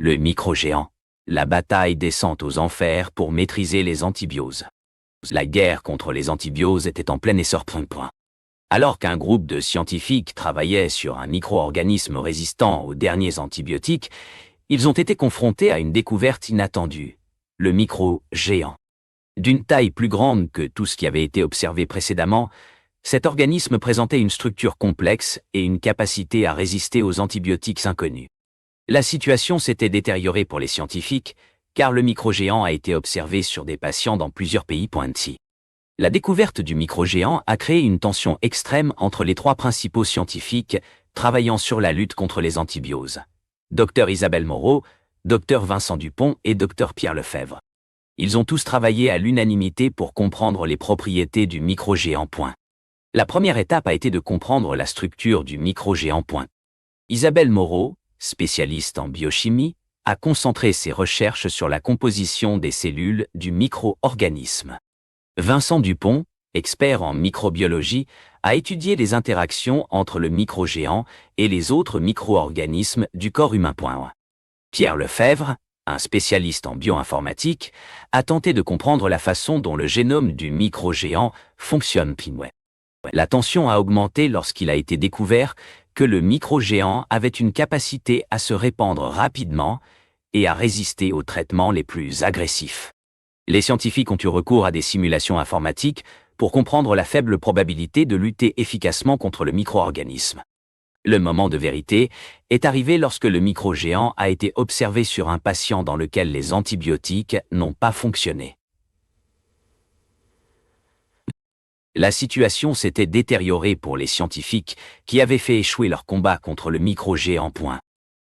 Le micro-géant. La bataille descend aux enfers pour maîtriser les antibioses. La guerre contre les antibioses était en plein essor. Alors qu'un groupe de scientifiques travaillait sur un micro-organisme résistant aux derniers antibiotiques, ils ont été confrontés à une découverte inattendue. Le micro-géant. D'une taille plus grande que tout ce qui avait été observé précédemment, cet organisme présentait une structure complexe et une capacité à résister aux antibiotiques inconnus. La situation s'était détériorée pour les scientifiques, car le microgéant a été observé sur des patients dans plusieurs pays. La découverte du microgéant a créé une tension extrême entre les trois principaux scientifiques travaillant sur la lutte contre les antibioses. Dr Isabelle Moreau, Dr Vincent Dupont et Dr Pierre Lefebvre. Ils ont tous travaillé à l'unanimité pour comprendre les propriétés du microgéant. La première étape a été de comprendre la structure du microgéant. Isabelle Moreau, spécialiste en biochimie, a concentré ses recherches sur la composition des cellules du micro-organisme. Vincent Dupont, expert en microbiologie, a étudié les interactions entre le microgéant et les autres micro-organismes du corps humain. Pierre Lefebvre, un spécialiste en bioinformatique, a tenté de comprendre la façon dont le génome du microgéant fonctionne. La tension a augmenté lorsqu'il a été découvert que le microgéant avait une capacité à se répandre rapidement et à résister aux traitements les plus agressifs. Les scientifiques ont eu recours à des simulations informatiques pour comprendre la faible probabilité de lutter efficacement contre le micro-organisme. Le moment de vérité est arrivé lorsque le microgéant a été observé sur un patient dans lequel les antibiotiques n'ont pas fonctionné. La situation s'était détériorée pour les scientifiques qui avaient fait échouer leur combat contre le microgéant.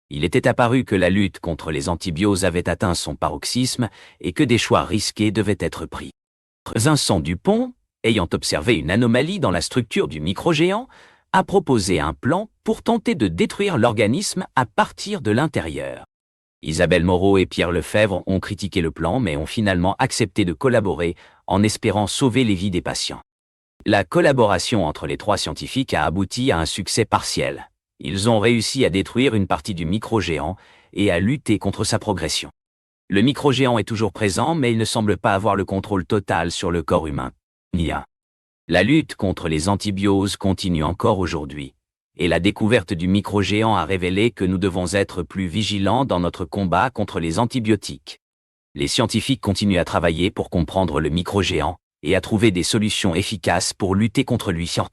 Il était apparu que la lutte contre les antibioses avait atteint son paroxysme et que des choix risqués devaient être pris. Vincent Dupont, ayant observé une anomalie dans la structure du microgéant, a proposé un plan pour tenter de détruire l'organisme à partir de l'intérieur. Isabelle Moreau et Pierre Lefebvre ont critiqué le plan mais ont finalement accepté de collaborer en espérant sauver les vies des patients. La collaboration entre les trois scientifiques a abouti à un succès partiel. Ils ont réussi à détruire une partie du microgéant et à lutter contre sa progression. Le microgéant est toujours présent, mais il ne semble pas avoir le contrôle total sur le corps humain. La lutte contre les antibioses continue encore aujourd'hui, et la découverte du microgéant a révélé que nous devons être plus vigilants dans notre combat contre les antibiotiques. Les scientifiques continuent à travailler pour comprendre le microgéant et à trouver des solutions efficaces pour lutter contre lui.